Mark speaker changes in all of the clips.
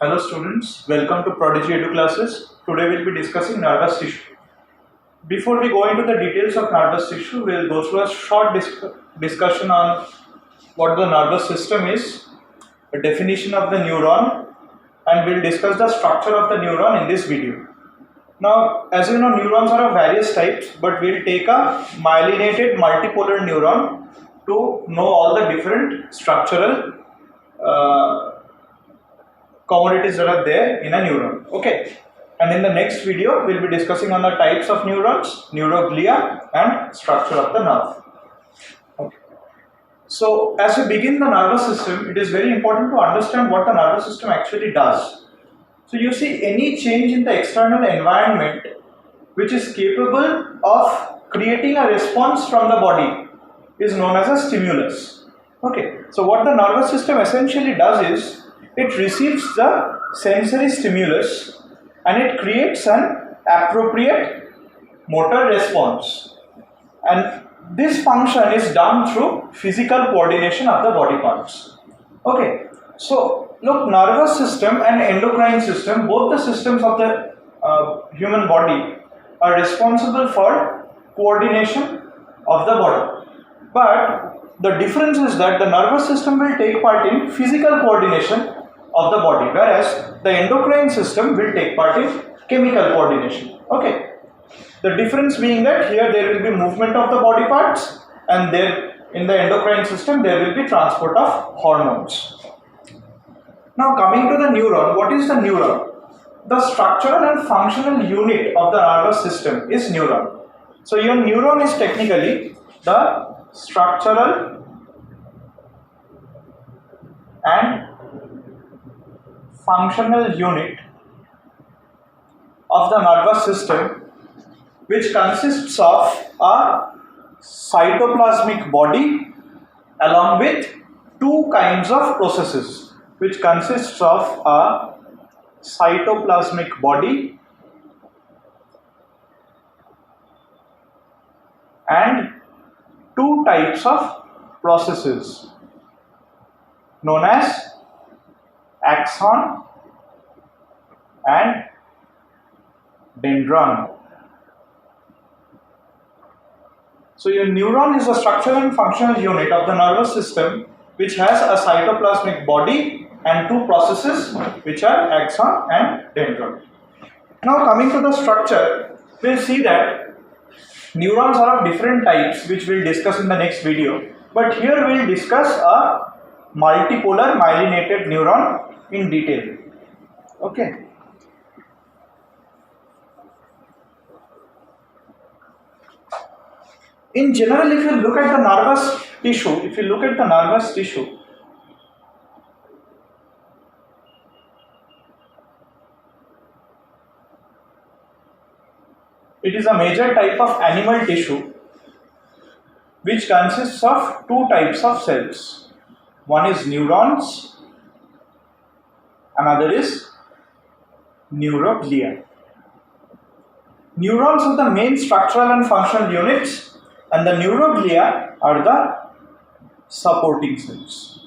Speaker 1: Hello students, welcome to Prodigy Edu Classes. Today we'll be discussing nervous tissue. Before we go into the details of nervous tissue, we'll go through a short discussion on what the nervous system is, the definition of the neuron, and we'll discuss the structure of the neuron in this video. Now, as you know, neurons are of various types, but we'll take a myelinated multipolar neuron to know all the different structural commodities that are there in a neuron. Okay, and in the next video we'll be discussing on the types of neurons, neuroglia, and structure of the nerve. Okay. So as we begin the nervous system, it is very important to understand what the nervous system actually does. So you see, any change in the external environment which is capable of creating a response from the body is known as a stimulus. Okay, so what the nervous system essentially does is it receives the sensory stimulus and it creates an appropriate motor response, and this function is done through physical coordination of the body parts. Okay, so look, nervous system and endocrine system, both the systems of the human body are responsible for coordination of the body, but the difference is that the nervous system will take part in physical coordination of the body, whereas the endocrine system will take part in chemical coordination. Okay, the difference being that here there will be movement of the body parts, and there in the endocrine system there will be transport of hormones. Now coming to the neuron, what is the neuron? The structural and functional unit of the nervous system is neuron. So your neuron is technically the structural and functional unit of the nervous system, which consists of a cytoplasmic body along with two kinds of processes, which consists of a cytoplasmic body and two types of processes known as axon and dendron. So your neuron is the structural and functional unit of the nervous system which has a cytoplasmic body and two processes which are axon and dendron. Now coming to the structure, we'll see that neurons are of different types which we'll discuss in the next video, but here we'll discuss a multipolar myelinated neuron in detail. Okay. In general, if you look at the nervous tissue, it is a major type of animal tissue which consists of two types of cells. One is neurons, another is neuroglia. Neurons are the main structural and functional units, and the neuroglia are the supporting cells.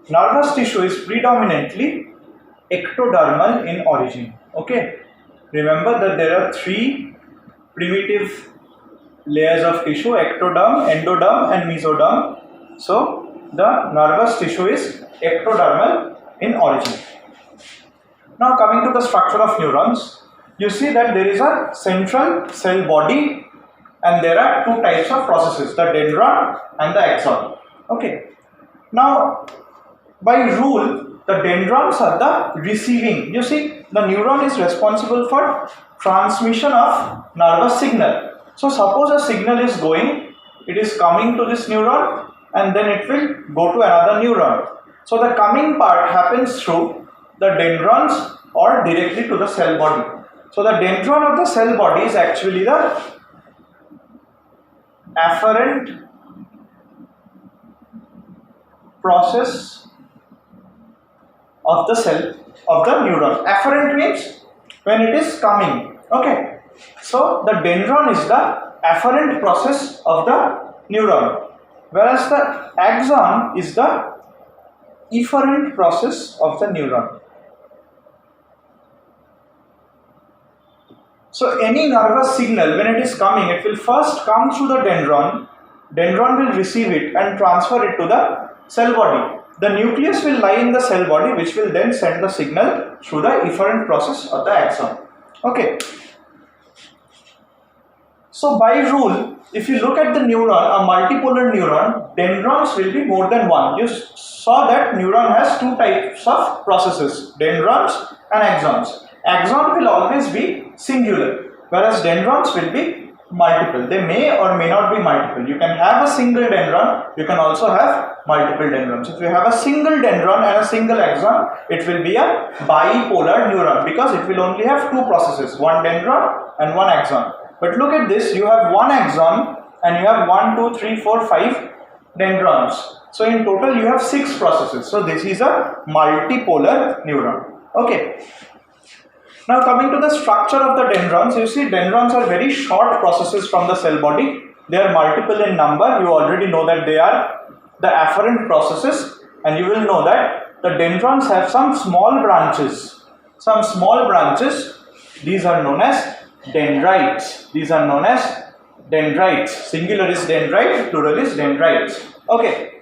Speaker 1: Nervous tissue is predominantly ectodermal in origin. Okay, remember that there are three primitive layers of tissue: ectoderm, endoderm, and mesoderm. So the nervous tissue is ectodermal in origin. Now coming to the structure of neurons, you see that there is a central cell body and there are two types of processes, the dendron and the axon. Okay. Now by rule, the dendrons are the receiving. You see, the neuron is responsible for transmission of nervous signal. So suppose a signal is going, it is coming to this neuron and then it will go to another neuron. So the coming part happens through the dendrons or directly to the cell body. So the dendron of the cell body is actually the afferent process of the cell of the neuron. Afferent means when it is coming. Okay. So the dendron is the afferent process of the neuron, whereas the axon is the efferent process of the neuron. So any nervous signal, when it is coming, it will first come through the dendron. Dendron will receive it and transfer it to the cell body. The nucleus will lie in the cell body, which will then send the signal through the efferent process of the axon. Okay. So by rule, if you look at the neuron, a multipolar neuron, dendrons will be more than one. You saw that neuron has two types of processes, dendrons and axons. Axon will always be singular, whereas dendrons will be multiple. They may or may not be multiple. You can have a single dendron, you can also have multiple dendrons. If you have a single dendron and a single axon, it will be a bipolar neuron because it will only have two processes, one dendron and one axon. But look at this, you have one axon and you have 1, 2, 3, 4, 5 dendrons. So in total you have 6 processes. So this is a multipolar neuron. Okay. Now coming to the structure of the dendrons, you see dendrons are very short processes from the cell body. They are multiple in number. You already know that they are the afferent processes, and you will know that the dendrons have some small branches. Some small branches, these are known as dendrites. These are known as dendrites. Singular is dendrite, plural is dendrites. Okay.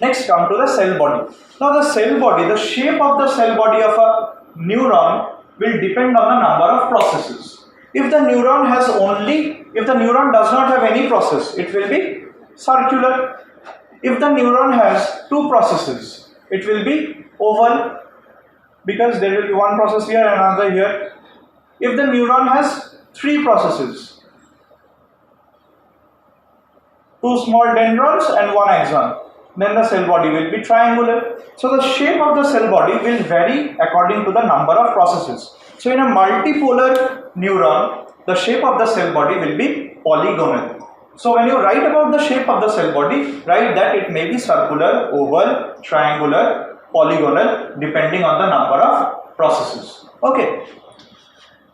Speaker 1: Next come to the cell body. Now the cell body, the shape of the cell body of a neuron will depend on the number of processes. If the neuron does not have any process, it will be circular. If the neuron has two processes, it will be oval because there will be one process here and another here. If the neuron has three processes, two small dendrons and one axon, then the cell body will be triangular. So the shape of the cell body will vary according to the number of processes. So in a multipolar neuron, the shape of the cell body will be polygonal. So when you write about the shape of the cell body, write that it may be circular, oval, triangular, polygonal, depending on the number of processes. Okay.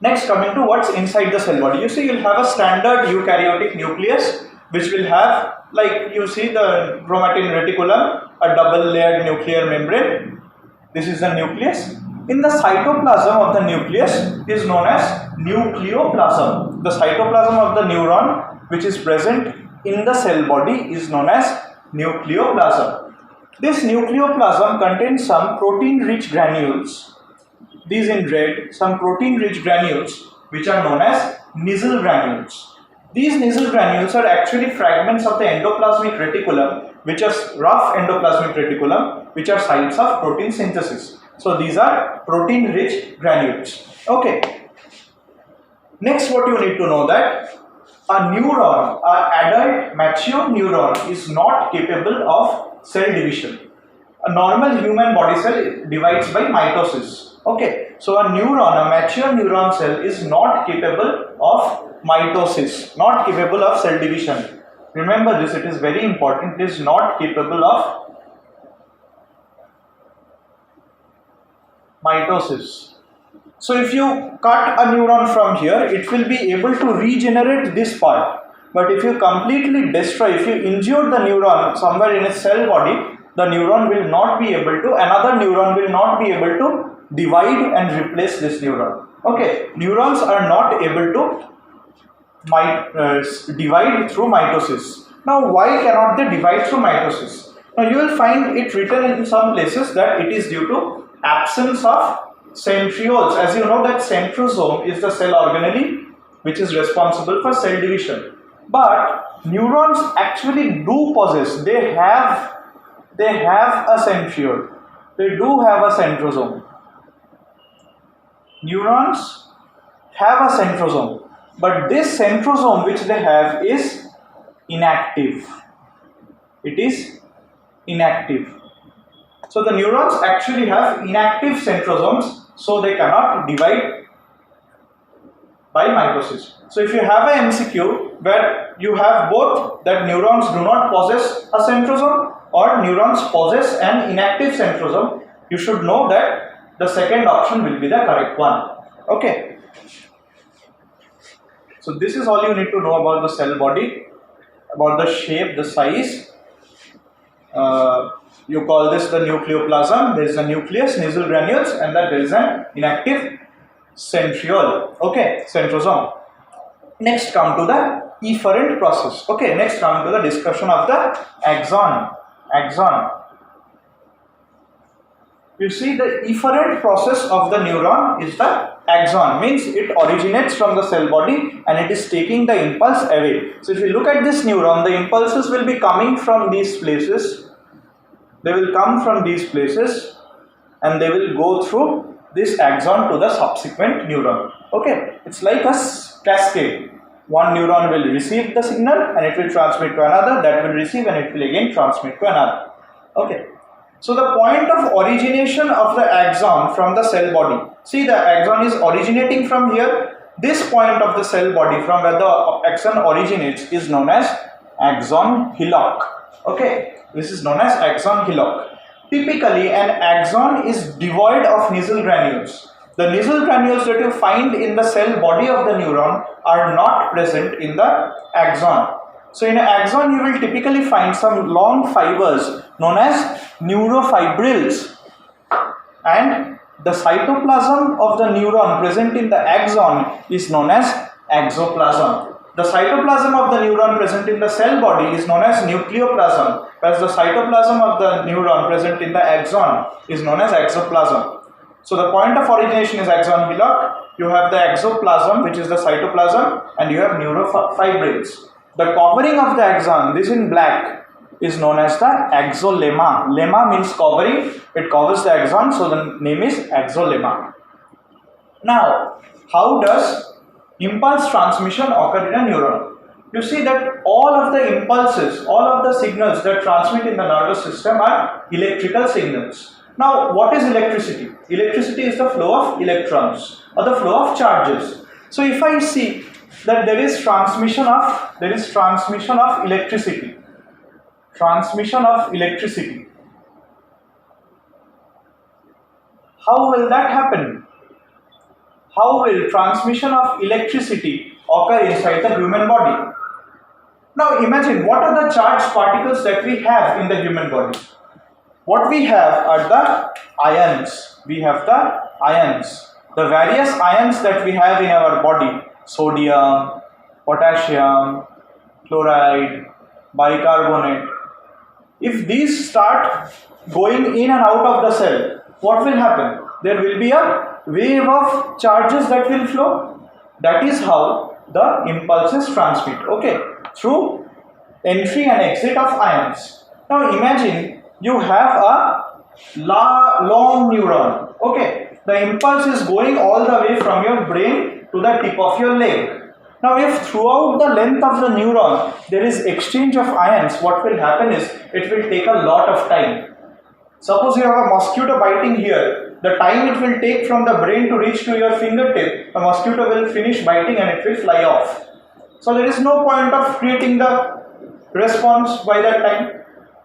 Speaker 1: Next, coming to what's inside the cell body. You see, you'll have a standard eukaryotic nucleus, which will have, like you see the chromatin reticulum, a double layered nuclear membrane. This is the nucleus. In the cytoplasm of the nucleus is known as nucleoplasm. The cytoplasm of the neuron, which is present in the cell body, is known as nucleoplasm. This nucleoplasm contains some protein-rich granules. These in red, some protein-rich granules, which are known as Nissl granules. These Nissl granules are actually fragments of the endoplasmic reticulum, which are rough endoplasmic reticulum, which are sites of protein synthesis. So these are protein-rich granules. Okay. Next, what you need to know that a neuron, an adult mature neuron, is not capable of cell division. A normal human body cell divides by mitosis. Okay, so a neuron, a mature neuron cell is not capable of mitosis, not capable of cell division. Remember this, it is very important, it is not capable of mitosis. So if you cut a neuron from here, it will be able to regenerate this part. But if you completely destroy, if you injure the neuron somewhere in its cell body, the neuron will not be able to, another neuron will not be able to divide and replace this neuron. Okay, neurons are not able to divide through mitosis. Now, why cannot they divide through mitosis? Now, you will find it written in some places that it is due to absence of centrioles. As you know that centrosome is the cell organelle which is responsible for cell division. But neurons actually do possess, they have a centriole. They do have a centrosome. Neurons have a centrosome, but this centrosome which they have is inactive. It is inactive. So the neurons actually have inactive centrosomes, so they cannot divide by mitosis. So if you have an MCQ where you have both that neurons do not possess a centrosome or neurons possess an inactive centrosome, you should know that the second option will be the correct one. Okay. So this is all you need to know about the cell body, about the shape, the size. You call this the nucleoplasm. There is a nucleus, nasal granules, and that there is an inactive centriole. Okay, centrosome. Next come to the efferent process. Okay, next come to the discussion of the axon. Axon. You see, the efferent process of the neuron is the axon, means it originates from the cell body and it is taking the impulse away. So if you look at this neuron, the impulses will be coming from these places. They will come from these places and they will go through this axon to the subsequent neuron. Okay, it's like a cascade. One neuron will receive the signal and it will transmit to another, that will receive and it will again transmit to another. Okay. So the point of origination of the axon from the cell body, see, the axon is originating from here. This point of the cell body from where the axon originates is known as axon hillock. Okay, this is known as axon hillock. Typically an axon is devoid of nasal granules. The nasal granules that you find in the cell body of the neuron are not present in the axon. So in an axon you will typically find some long fibers known as neurofibrils, and the cytoplasm of the neuron present in the axon is known as axoplasm. The cytoplasm of the neuron present in the cell body is known as nucleoplasm, whereas the cytoplasm of the neuron present in the axon is known as axoplasm. So the point of origination is axon hillock. You have the axoplasm, which is the cytoplasm, and you have neurofibrils. The covering of the axon, this in black, is known as the axolemma. Lemma means covering, it covers the axon, so the name is axolemma. Now, how does impulse transmission occur in a neuron? You see that all of the impulses, all of the signals that transmit in the nervous system are electrical signals. Now, what is electricity? Electricity is the flow of electrons or the flow of charges. So, if I see that there is transmission of electricity. Transmission of electricity. How will that happen? How will transmission of electricity occur inside the human body? Now imagine, what are the charged particles that we have in the human body? What we have are the ions. We have the ions. The various ions that we have in our body: sodium, potassium, chloride, bicarbonate. If these start going in and out of the cell, what will happen? There will be a wave of charges that will flow. That is how the impulses transmit, okay, through entry and exit of ions. Now imagine you have a long neuron, okay. The impulse is going all the way from your brain to the tip of your leg. Now if throughout the length of the neuron there is exchange of ions, what will happen is it will take a lot of time. Suppose you have a mosquito biting here, the time it will take from the brain to reach to your fingertip, the mosquito will finish biting and it will fly off. So there is no point of creating the response by that time.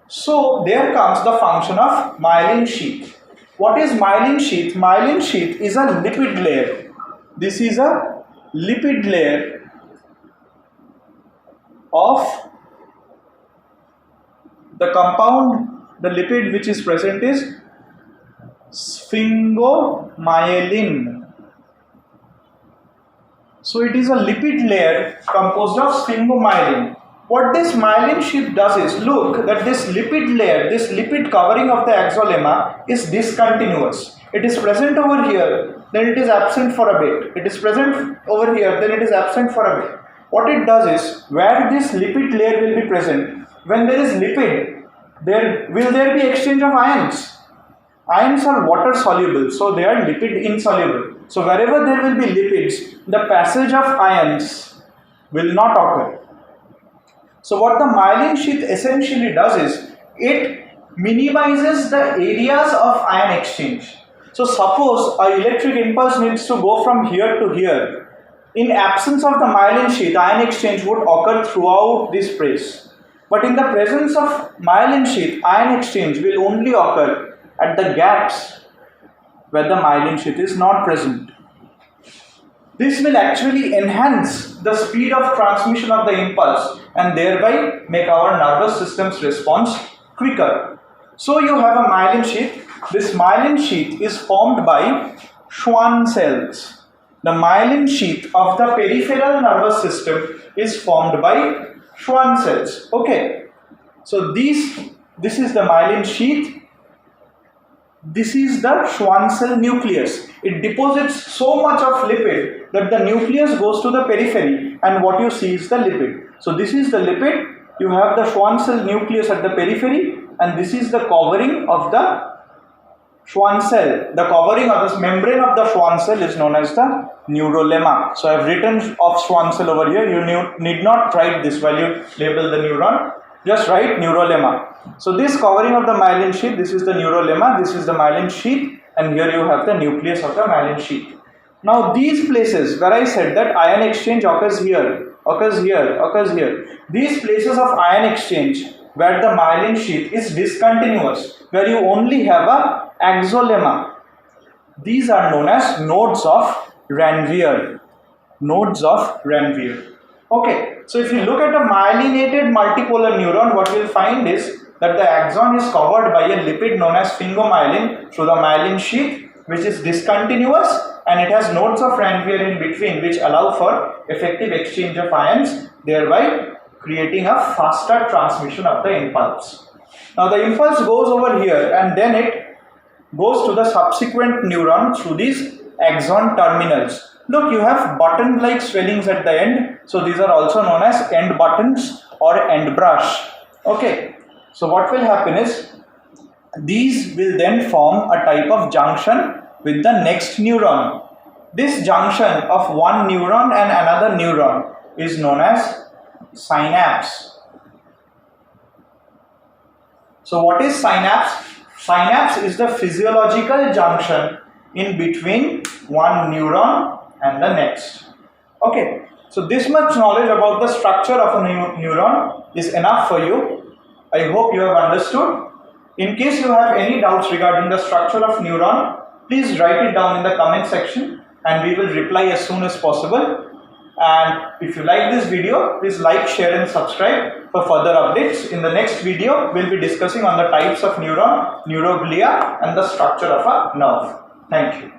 Speaker 1: So there comes the function of myelin sheath. What is myelin sheath? Myelin sheath is a lipid layer. This is a lipid layer of the compound, the lipid which is present is sphingomyelin. So it is a lipid layer composed of sphingomyelin. What this myelin sheath does is, look that this lipid layer, this lipid covering of the axolemma is discontinuous. It is present over here, then it is absent for a bit. It is present over here, then it is absent for a bit. What it does is, where this lipid layer will be present, when there is lipid, will there be exchange of ions? Ions are water soluble, so they are lipid insoluble. So wherever there will be lipids, the passage of ions will not occur. So what the myelin sheath essentially does is, it minimizes the areas of ion exchange. So suppose an electric impulse needs to go from here to here. In absence of the myelin sheath, ion exchange would occur throughout this place. But in the presence of myelin sheath, ion exchange will only occur at the gaps where the myelin sheath is not present. This will actually enhance the speed of transmission of the impulse and thereby make our nervous system's response quicker. So you have a myelin sheath. This myelin sheath is formed by Schwann cells. The myelin sheath of the peripheral nervous system is formed by Schwann cells. Okay. So this is the myelin sheath. This is the Schwann cell nucleus. It deposits so much of lipid that the nucleus goes to the periphery, and what you see is the lipid. So this is the lipid. You have the Schwann cell nucleus at the periphery, and this is the covering of the Schwann cell. The covering of this membrane of the Schwann cell is known as the neurolemma. So I have written of Schwann cell over here. You need not write this while you label the neuron. Just write neurolemma. So this covering of the myelin sheath, this is the neurolemma, this is the myelin sheath, and here you have the nucleus of the myelin sheath. Now these places where I said that ion exchange occurs here, occurs here, occurs here. These places of ion exchange where the myelin sheath is discontinuous, where you only have a axolemma. These are known as nodes of Ranvier. Nodes of Ranvier. Okay, so if you look at a myelinated multipolar neuron, what you will find is that the axon is covered by a lipid known as sphingomyelin through the myelin sheath, which is discontinuous, and it has nodes of Ranvier in between, which allow for effective exchange of ions, thereby creating a faster transmission of the impulse. Now the impulse goes over here, and then it goes to the subsequent neuron through these axon terminals. Look, you have button-like swellings at the end, so these are also known as end buttons or end brush. Okay, so what will happen is these will then form a type of junction with the next neuron. This junction of one neuron and another neuron is known as synapse. So what is synapse? Synapse is the physiological junction in between one neuron and the next. Okay, so this much knowledge about the structure of a neuron is enough for you. I hope you have understood. In case you have any doubts regarding the structure of neuron, please write it down in the comment section and we will reply as soon as possible. And if you like this video, please like, share and subscribe for further updates. In the next video, we'll be discussing on the types of neuron, neuroglia and the structure of a nerve. Thank you.